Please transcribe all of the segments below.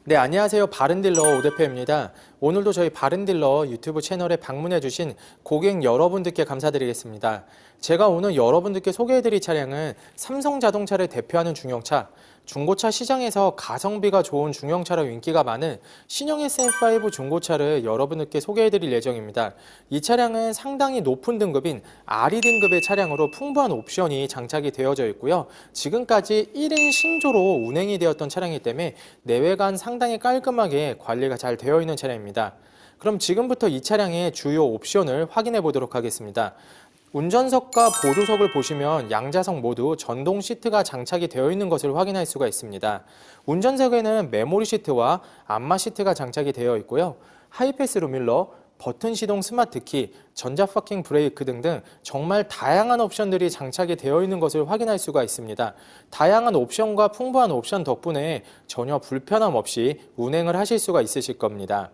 네, 안녕하세요. 바른딜러 오대표입니다. 오늘도 저희 바른딜러 유튜브 채널에 방문해주신 고객 여러분들께 감사드리겠습니다. 제가 오늘 여러분들께 소개해드릴 차량은 삼성자동차를 대표하는 중형차, 중고차 시장에서 가성비가 좋은 중형차로 인기가 많은 신형 SM5 중고차를 여러분들께 소개해드릴 예정입니다. 이 차량은 상당히 높은 등급인 RE 등급의 차량으로 풍부한 옵션이 장착이 되어져 있고요. 지금까지 1인 신조로 운행이 되었던 차량이기 때문에 내외관 상당히 깔끔하게 관리가 잘 되어 있는 차량입니다. 그럼 지금부터 이 차량의 주요 옵션을 확인해 보도록 하겠습니다. 운전석과 보조석을 보시면 양좌석 모두 전동 시트가 장착이 되어 있는 것을 확인할 수가 있습니다. 운전석에는 메모리 시트와 안마 시트가 장착이 되어 있고요. 하이패스 루밀러, 버튼 시동 스마트키, 전자 파킹 브레이크 등등 정말 다양한 옵션들이 장착이 되어 있는 것을 확인할 수가 있습니다. 다양한 옵션과 풍부한 옵션 덕분에 전혀 불편함 없이 운행을 하실 수가 있으실 겁니다.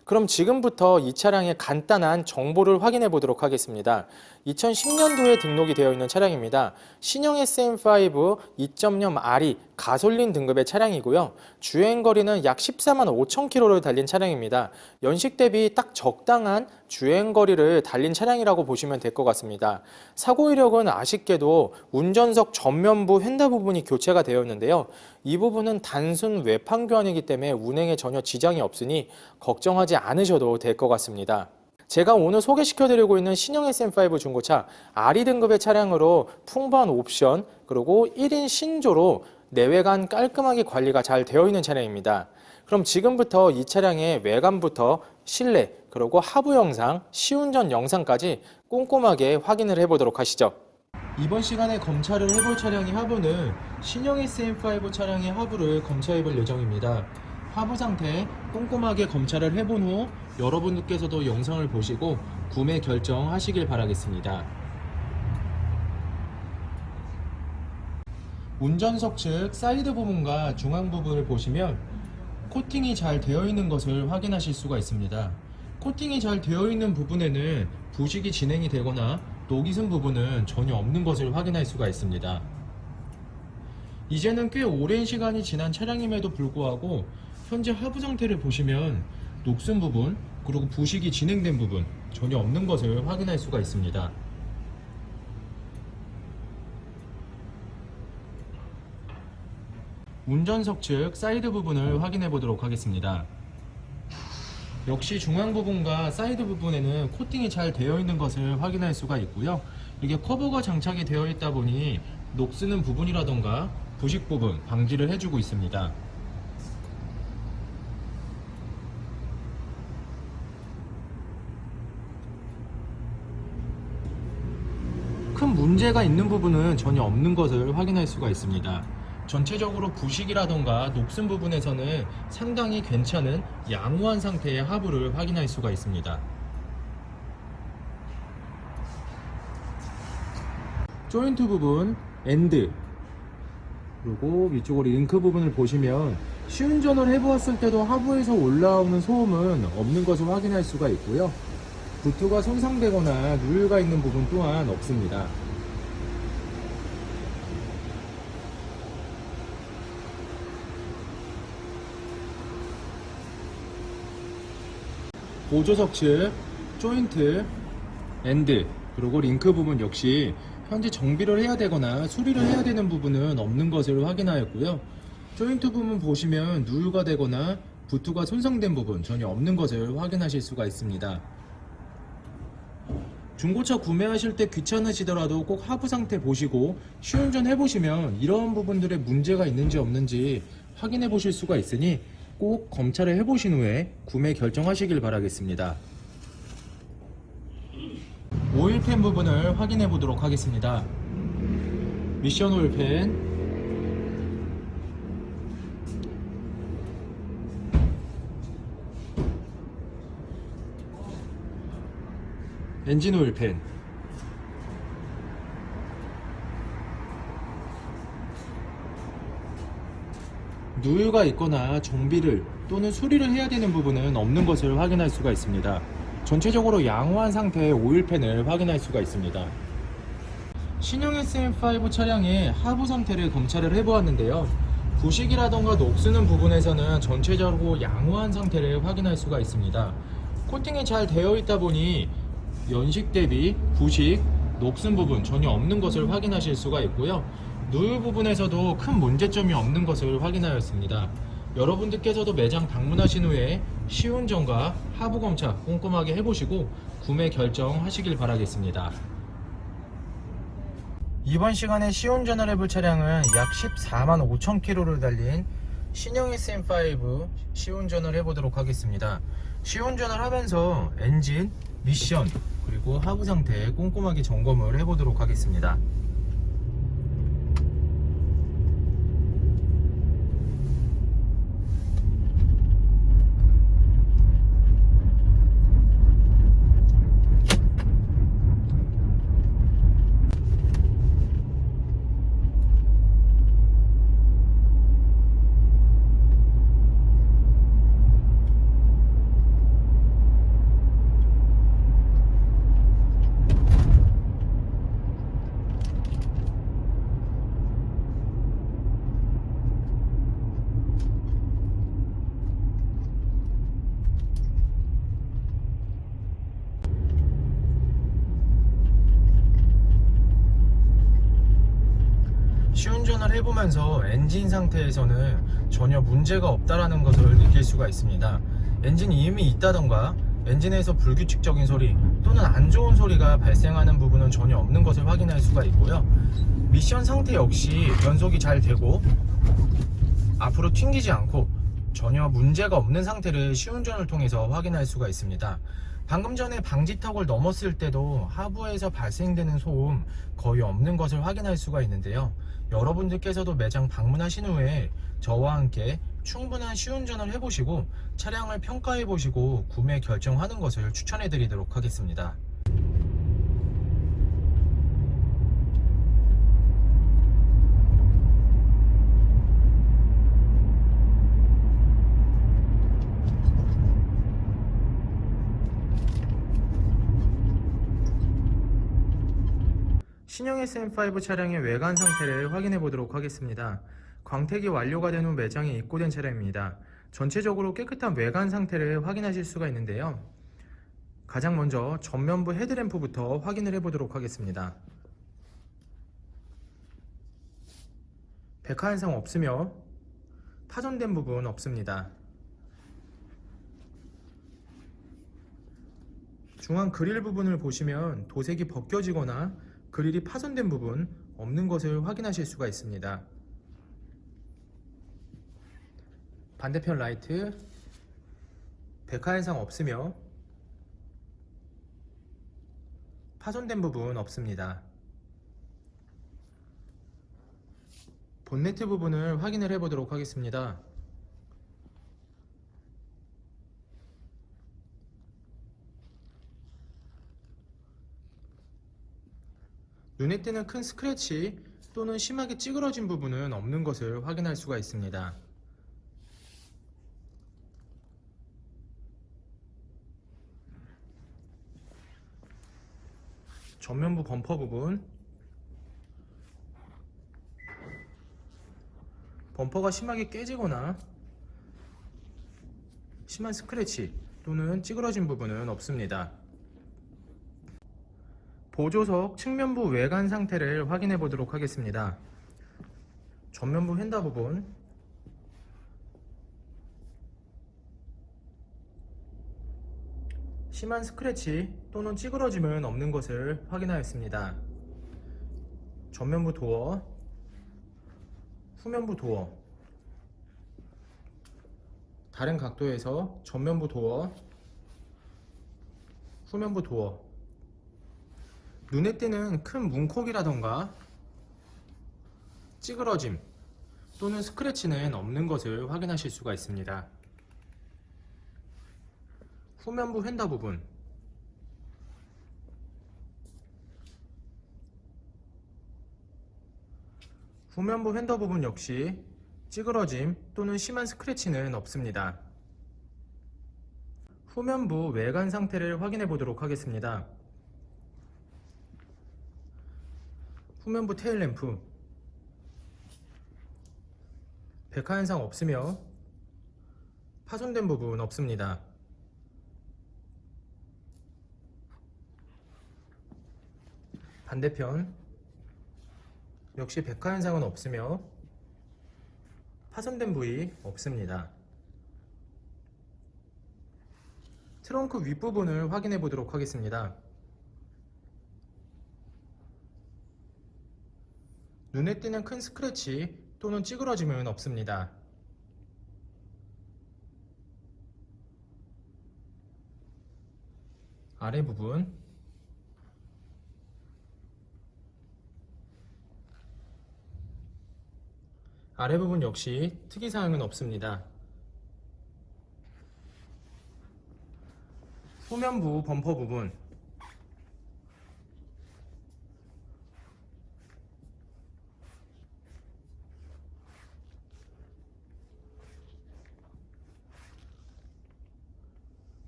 그럼 지금부터 이 차량의 간단한 정보를 확인해 보도록 하겠습니다. 2010년도에 등록이 되어 있는 차량입니다. 신형 SM5 2.0 RE 가솔린 등급의 차량이고요. 주행거리는 약 14만 5천 킬로를 달린 차량입니다. 연식 대비 딱 적당한 주행거리를 달린 차량이라고 보시면 될 것 같습니다. 사고 이력은 아쉽게도 운전석 전면부 휀다 부분이 교체가 되었는데요. 이 부분은 단순 외판 교환이기 때문에 운행에 전혀 지장이 없으니 걱정하지 않으셔도 될 것 같습니다. 제가 오늘 소개시켜드리고 있는 신형 SM5 중고차 RE 등급의 차량으로 풍부한 옵션 그리고 1인 신조로 내외관 깔끔하게 관리가 잘 되어 있는 차량입니다. 그럼 지금부터 이 차량의 외관부터 실내 그리고 하부 영상, 시운전 영상까지 꼼꼼하게 확인을 해보도록 하시죠. 이번 시간에 검찰을 해볼 차량의 하부는 신형 SM5 차량의 하부를 검사해볼 예정입니다. 하부 상태 꼼꼼하게 검찰을 해본 후 여러분들께서도 영상을 보시고 구매 결정하시길 바라겠습니다. 운전석 측 사이드 부분과 중앙 부분을 보시면 코팅이 잘 되어 있는 것을 확인하실 수가 있습니다. 코팅이 잘 되어 있는 부분에는 부식이 진행이 되거나 녹이 쓴 부분은 전혀 없는 것을 확인할 수가 있습니다. 이제는 꽤 오랜 시간이 지난 차량임에도 불구하고 현재 하부 상태를 보시면 녹슨 부분 그리고 부식이 진행된 부분 전혀 없는 것을 확인할 수가 있습니다. 운전석 측 사이드 부분을 확인해 보도록 하겠습니다. 역시 중앙 부분과 사이드 부분에는 코팅이 잘 되어 있는 것을 확인할 수가 있고요. 이게 커버가 장착이 되어 있다 보니 녹쓰는 부분이라던가 부식 부분 방지를 해주고 있습니다. 큰 문제가 있는 부분은 전혀 없는 것을 확인할 수가 있습니다. 전체적으로 부식이라던가 녹슨 부분에서는 상당히 괜찮은 양호한 상태의 하부를 확인할 수가 있습니다. 조인트 부분, 엔드 그리고 위쪽으로 링크 부분을 보시면 시운전을 해보았을 때도 하부에서 올라오는 소음은 없는 것을 확인할 수가 있고요. 부트가 손상되거나 누유가 있는 부분 또한 없습니다. 보조석 측 조인트, 엔드 그리고 링크 부분 역시 현재 정비를 해야 되거나 수리를 해야 되는 부분은 없는 것을 확인하였고요. 조인트 부분 보시면 누유가 되거나 부트가 손상된 부분 전혀 없는 것을 확인하실 수가 있습니다. 중고차 구매하실 때 귀찮으시더라도 꼭 하부 상태 보시고 시운전 해보시면 이러한 부분들에 문제가 있는지 없는지 확인해 보실 수가 있으니 꼭 검찰을 해보신 후에 구매 결정하시길 바라겠습니다. 오일팬 부분을 확인해 보도록 하겠습니다. 미션 오일팬, 엔진 오일팬, 누유가 있거나 정비를 또는 수리를 해야 되는 부분은 없는 것을 확인할 수가 있습니다. 전체적으로 양호한 상태의 오일팬을 확인할 수가 있습니다. 신형 SM5 차량의 하부 상태를 검찰을 해보았는데요. 부식이라던가 녹스는 부분에서는 전체적으로 양호한 상태를 확인할 수가 있습니다. 코팅이 잘 되어 있다 보니 연식 대비 부식, 녹슨 부분 전혀 없는 것을 확인하실 수가 있고요. 누유 부분에서도 큰 문제점이 없는 것을 확인하였습니다. 여러분들께서도 매장 방문하신 후에 시운전과 하부 검차 꼼꼼하게 해보시고 구매 결정하시길 바라겠습니다. 이번 시간에 시운전을 해볼 차량은 약 14만 5천 킬로를 달린 신형 SM5 시운전을 해보도록 하겠습니다. 시운전을 하면서 엔진, 미션, 그리고 하부 상태 꼼꼼하게 점검을 해보도록 하겠습니다. 시운전을 해보면서 엔진 상태에서는 전혀 문제가 없다라는 것을 느낄 수가 있습니다. 엔진 이음이 있다던가 엔진에서 불규칙적인 소리 또는 안 좋은 소리가 발생하는 부분은 전혀 없는 것을 확인할 수가 있고요. 미션 상태 역시 변속이 잘 되고 앞으로 튕기지 않고 전혀 문제가 없는 상태를 시운전을 통해서 확인할 수가 있습니다. 방금 전에 방지턱을 넘었을 때도 하부에서 발생되는 소음 거의 없는 것을 확인할 수가 있는데요. 여러분들께서도 매장 방문하신 후에 저와 함께 충분한 시운전을 해보시고 차량을 평가해보시고 구매 결정하는 것을 추천해드리도록 하겠습니다. 신형 SM5 차량의 외관 상태를 확인해 보도록 하겠습니다. 광택이 완료가 된 후 매장에 입고된 차량입니다. 전체적으로 깨끗한 외관 상태를 확인하실 수가 있는데요. 가장 먼저 전면부 헤드램프부터 확인을 해 보도록 하겠습니다. 백화 현상 없으며 파손된 부분 없습니다. 중앙 그릴 부분을 보시면 도색이 벗겨지거나 그릴이 파손된 부분 없는 것을 확인하실 수가 있습니다. 반대편 라이트 백화 현상 없으며 파손된 부분 없습니다. 본네트 부분을 확인을 해 보도록 하겠습니다. 눈에 띄는 큰 스크래치 또는 심하게 찌그러진 부분은 없는 것을 확인할 수가 있습니다. 전면부 범퍼 부분 범퍼가 심하게 깨지거나 심한 스크래치 또는 찌그러진 부분은 없습니다. 보조석 측면부 외관 상태를 확인해 보도록 하겠습니다. 전면부 휀다 부분 심한 스크래치 또는 찌그러짐은 없는 것을 확인하였습니다. 전면부 도어, 후면부 도어 다른 각도에서 전면부 도어, 후면부 도어 눈에 띄는 큰 문콕이라던가 찌그러짐 또는 스크래치는 없는 것을 확인하실 수가 있습니다. 후면부 휀다 부분 후면부 휀다 부분 역시 찌그러짐 또는 심한 스크래치는 없습니다. 후면부 외관 상태를 확인해 보도록 하겠습니다. 후면부 테일램프 백화 현상 없으며 파손된 부분 없습니다. 반대편 역시 백화 현상은 없으며 파손된 부위 없습니다. 트렁크 윗부분을 확인해 보도록 하겠습니다. 눈에 띄는 큰 스크래치 또는 찌그러짐은 없습니다. 아래 부분 역시 특이사항은 없습니다. 후면부 범퍼 부분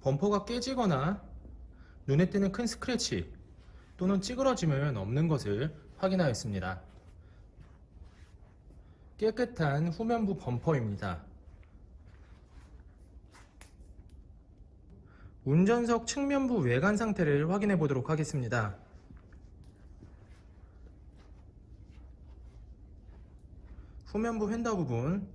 범퍼가 깨지거나 눈에 띄는 큰 스크래치 또는 찌그러짐은 없는 것을 확인하였습니다. 깨끗한 후면부 범퍼입니다. 운전석 측면부 외관 상태를 확인해 보도록 하겠습니다. 후면부 휀다 부분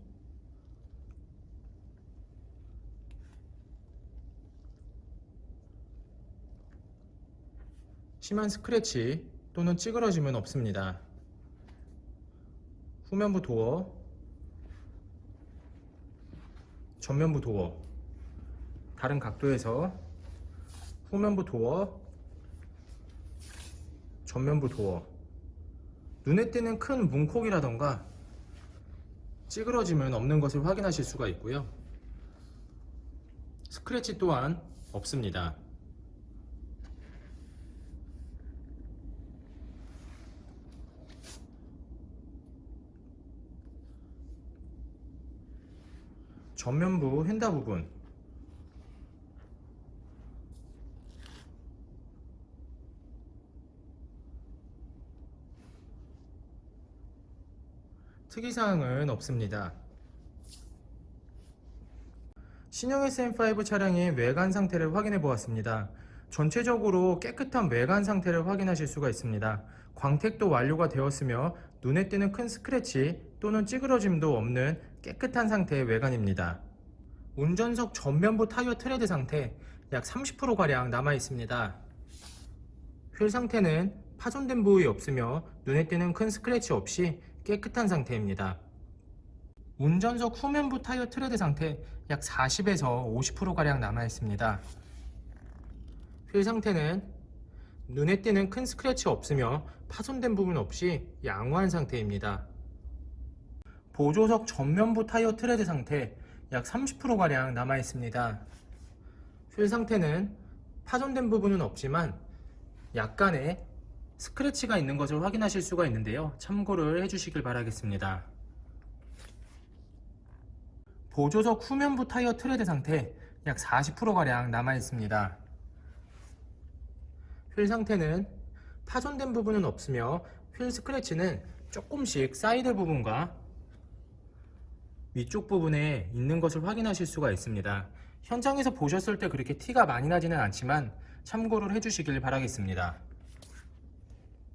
심한 스크래치 또는 찌그러짐은 없습니다. 후면부 도어, 전면부 도어, 다른 각도에서 후면부 도어, 전면부 도어, 눈에 띄는 큰 문콕이라던가 찌그러짐은 없는 것을 확인하실 수가 있고요. 스크래치 또한 없습니다. 전면부 휀다 부분 특이사항은 없습니다. 신형 SM5 차량의 외관 상태를 확인해 보았습니다. 전체적으로 깨끗한 외관 상태를 확인하실 수가 있습니다. 광택도 완료가 되었으며 눈에 띄는 큰 스크래치 또는 찌그러짐도 없는 깨끗한 상태의 외관입니다. 운전석 전면부 타이어 트레드 상태 약 30%가량 남아 있습니다. 휠 상태는 파손된 부위 없으며 눈에 띄는 큰 스크래치 없이 깨끗한 상태입니다. 운전석 후면부 타이어 트레드 상태 약 40에서 50%가량 남아 있습니다. 휠 상태는 눈에 띄는 큰 스크래치 없으며 파손된 부분 없이 양호한 상태입니다. 보조석 전면부 타이어 트레드 상태 약 30%가량 남아 있습니다. 휠 상태는 파손된 부분은 없지만 약간의 스크래치가 있는 것을 확인하실 수가 있는데요. 참고를 해주시길 바라겠습니다. 보조석 후면부 타이어 트레드 상태 약 40%가량 남아 있습니다. 휠 상태는 파손된 부분은 없으며 휠 스크래치는 조금씩 사이드 부분과 위쪽 부분에 있는 것을 확인하실 수가 있습니다. 현장에서 보셨을 때 그렇게 티가 많이 나지는 않지만 참고를 해주시길 바라겠습니다.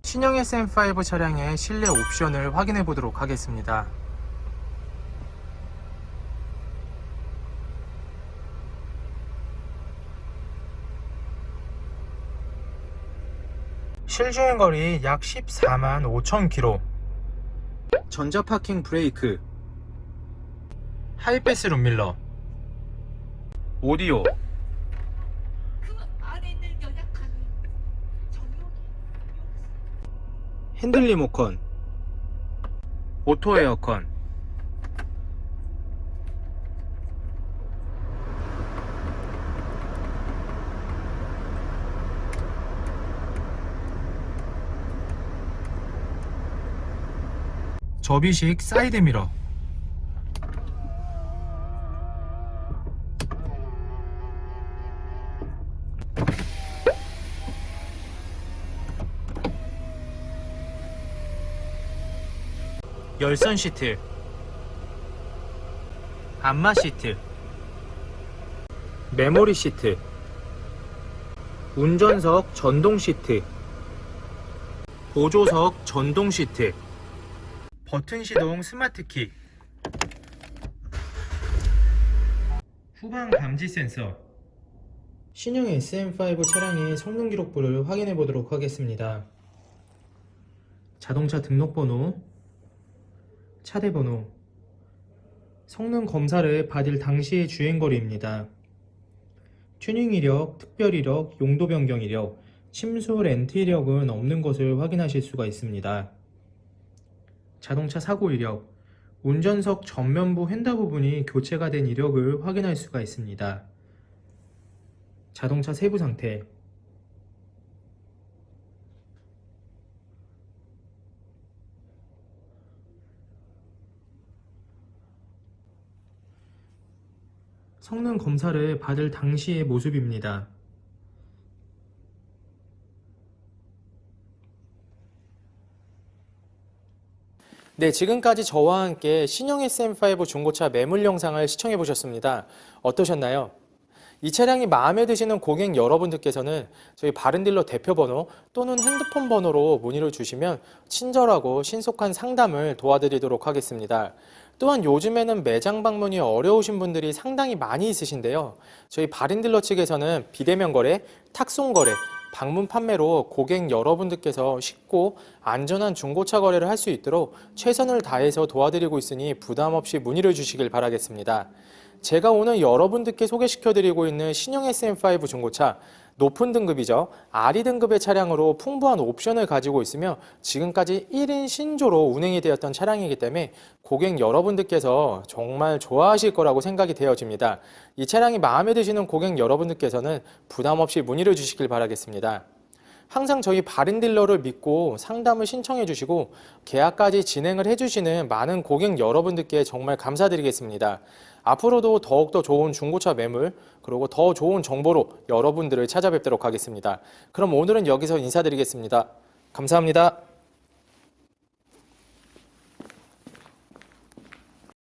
신형 SM5 차량의 실내 옵션을 확인해 보도록 하겠습니다. 실주행거리 약 14만 5천 킬로, 전자파킹 브레이크, 하이패스 룸밀러, 오디오, 핸들 리모컨, 오토 에어컨, 접이식 사이드 미러, 열선 시트, 안마 시트, 메모리 시트, 운전석 전동 시트, 보조석 전동 시트, 버튼 시동 스마트 키, 후방 감지 센서. 신형 SM5 차량의 성능 기록부를 확인해 보도록 하겠습니다. 자동차 등록번호, 차대번호, 성능 검사를 받을 당시의 주행거리입니다. 튜닝 이력, 특별 이력, 용도 변경 이력, 침수 렌트 이력은 없는 것을 확인하실 수가 있습니다. 자동차 사고 이력, 운전석 전면부 휀다 부분이 교체가 된 이력을 확인할 수가 있습니다. 자동차 세부 상태, 성능 검사를 받을 당시의 모습입니다. 네, 지금까지 저와 함께 신형 SM5 중고차 매물 영상을 시청해 보셨습니다. 어떠셨나요? 이 차량이 마음에 드시는 고객 여러분들께서는 저희 바른딜러 대표번호 또는 핸드폰 번호로 문의를 주시면 친절하고 신속한 상담을 도와드리도록 하겠습니다. 또한 요즘에는 매장 방문이 어려우신 분들이 상당히 많이 있으신데요. 저희 바른딜러 측에서는 비대면 거래, 탁송 거래, 방문 판매로 고객 여러분들께서 쉽고 안전한 중고차 거래를 할 수 있도록 최선을 다해서 도와드리고 있으니 부담 없이 문의를 주시길 바라겠습니다. 제가 오늘 여러분들께 소개시켜드리고 있는 신형 SM5 중고차, 높은 등급이죠. RE 등급의 차량으로 풍부한 옵션을 가지고 있으며 지금까지 1인 신조로 운행이 되었던 차량이기 때문에 고객 여러분들께서 정말 좋아하실 거라고 생각이 되어집니다. 이 차량이 마음에 드시는 고객 여러분들께서는 부담 없이 문의를 주시길 바라겠습니다. 항상 저희 바른딜러를 믿고 상담을 신청해 주시고 계약까지 진행을 해주시는 많은 고객 여러분들께 정말 감사드리겠습니다. 앞으로도 더욱더 좋은 중고차 매물 그리고 더 좋은 정보로 여러분들을 찾아뵙도록 하겠습니다. 그럼 오늘은 여기서 인사드리겠습니다. 감사합니다.